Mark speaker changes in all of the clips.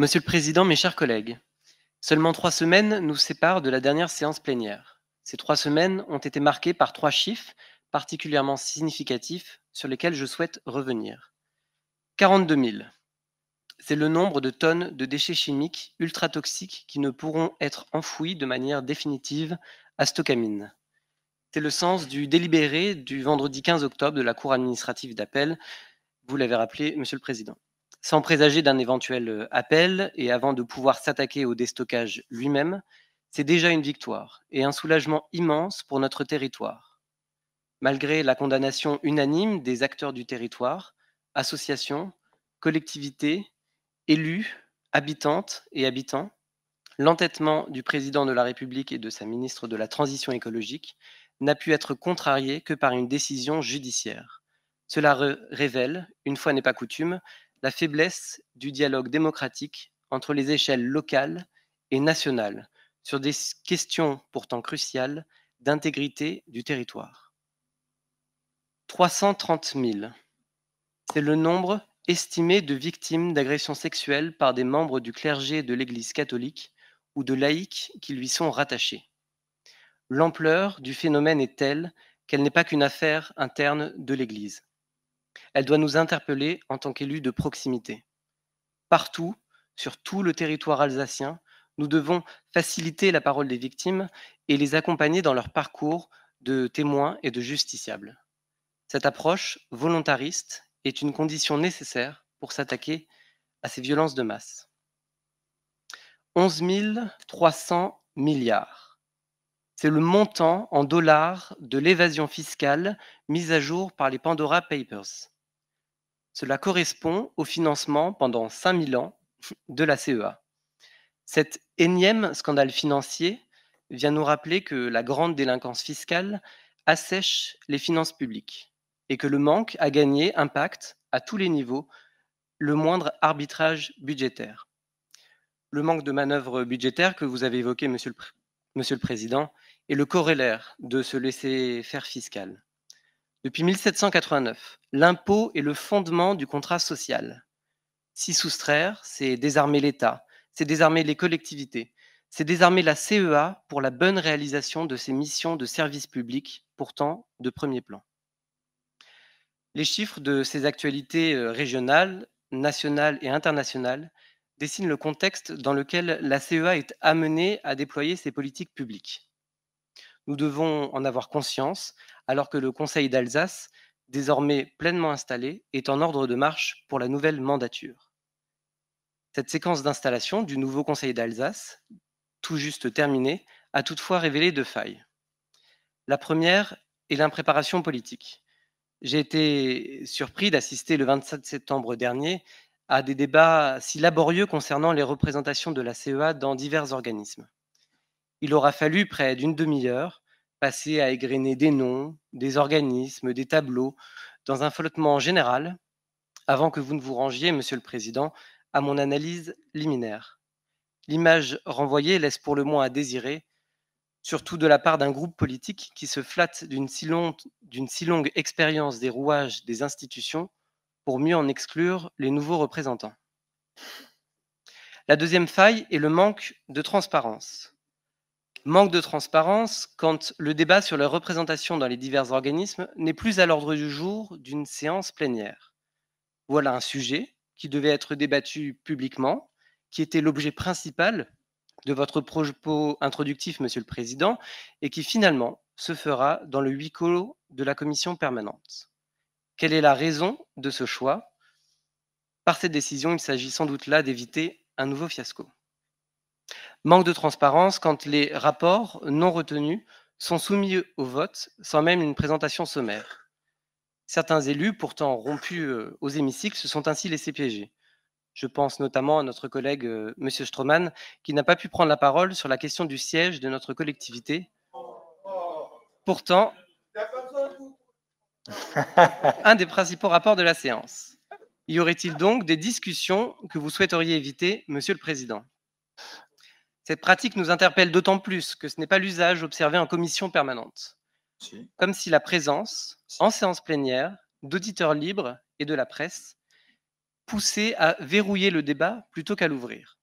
Speaker 1: Monsieur le Président, mes chers collègues, seulement 3 semaines nous séparent de la dernière séance plénière. Ces 3 semaines ont été marquées par 3 chiffres particulièrement significatifs sur lesquels je souhaite revenir. 42 000, c'est le nombre de tonnes de déchets chimiques ultra toxiques qui ne pourront être enfouis de manière définitive à Stockamine. C'est le sens du délibéré du vendredi 15 octobre de la Cour administrative d'appel, vous l'avez rappelé, Monsieur le Président. Sans présager d'un éventuel appel et avant de pouvoir s'attaquer au déstockage lui-même, c'est déjà une victoire et un soulagement immense pour notre territoire. Malgré la condamnation unanime des acteurs du territoire, associations, collectivités, élus, habitantes et habitants, l'entêtement du président de la République et de sa ministre de la Transition écologique n'a pu être contrarié que par une décision judiciaire. Cela révèle, une fois n'est pas coutume, la faiblesse du dialogue démocratique entre les échelles locales et nationales sur des questions pourtant cruciales d'intégrité du territoire. 330 000, c'est le nombre estimé de victimes d'agressions sexuelles par des membres du clergé de l'Église catholique ou de laïcs qui lui sont rattachés. L'ampleur du phénomène est telle qu'elle n'est pas qu'une affaire interne de l'Église. Elle doit nous interpeller en tant qu'élus de proximité. Partout, sur tout le territoire alsacien, nous devons faciliter la parole des victimes et les accompagner dans leur parcours de témoins et de justiciables. Cette approche volontariste est une condition nécessaire pour s'attaquer à ces violences de masse. 11 300 milliards. C'est le montant en dollars de l'évasion fiscale mise à jour par les Pandora Papers. Cela correspond au financement pendant 5000 ans de la CEA. Cet énième scandale financier vient nous rappeler que la grande délinquance fiscale assèche les finances publiques et que le manque à gagner impacte à tous les niveaux le moindre arbitrage budgétaire. Le manque de manœuvre budgétaire que vous avez évoqué, Monsieur le Président, est le corollaire de ce laisser-faire fiscal. Depuis 1789, l'impôt est le fondement du contrat social. S'y soustraire, c'est désarmer l'État, c'est désarmer les collectivités, c'est désarmer la CEA pour la bonne réalisation de ses missions de service public, pourtant de premier plan. Les chiffres de ces actualités régionales, nationales et internationales dessinent le contexte dans lequel la CEA est amenée à déployer ses politiques publiques. Nous devons en avoir conscience alors que le Conseil d'Alsace, désormais pleinement installé, est en ordre de marche pour la nouvelle mandature. Cette séquence d'installation du nouveau Conseil d'Alsace, tout juste terminée, a toutefois révélé 2 failles. La première est l'impréparation politique. J'ai été surpris d'assister le 27 septembre dernier à des débats si laborieux concernant les représentations de la CEA dans divers organismes. Il aura fallu près d'une demi-heure passer à égrener des noms, des organismes, des tableaux, dans un flottement général, avant que vous ne vous rangiez, Monsieur le Président, à mon analyse liminaire. L'image renvoyée laisse pour le moins à désirer, surtout de la part d'un groupe politique qui se flatte d'une si longue expérience des rouages des institutions pour mieux en exclure les nouveaux représentants. La deuxième faille est le manque de transparence. Manque de transparence quand le débat sur la représentation dans les divers organismes n'est plus à l'ordre du jour d'une séance plénière. Voilà un sujet qui devait être débattu publiquement, qui était l'objet principal de votre propos introductif, Monsieur le Président, et qui finalement se fera dans le huis clos de la commission permanente. Quelle est la raison de ce choix? Par cette décision, il s'agit sans doute là d'éviter un nouveau fiasco. Manque de transparence quand les rapports non retenus sont soumis au vote sans même une présentation sommaire. Certains élus, pourtant rompus aux hémicycles, se sont ainsi laissés piéger. Je pense notamment à notre collègue Monsieur Stroman, qui n'a pas pu prendre la parole sur la question du siège de notre collectivité. Pourtant, un des principaux rapports de la séance. Y aurait-il donc des discussions que vous souhaiteriez éviter, Monsieur le Président? Cette pratique nous interpelle d'autant plus que ce n'est pas l'usage observé en commission permanente. Comme si la présence, en séance plénière, d'auditeurs libres et de la presse poussé à verrouiller le débat plutôt qu'à l'ouvrir.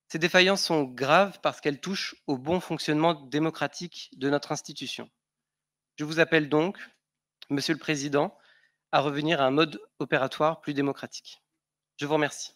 Speaker 1: Ces défaillances sont graves parce qu'elles touchent au bon fonctionnement démocratique de notre institution. Je vous appelle donc, Monsieur le Président, à revenir à un mode opératoire plus démocratique. Je vous remercie.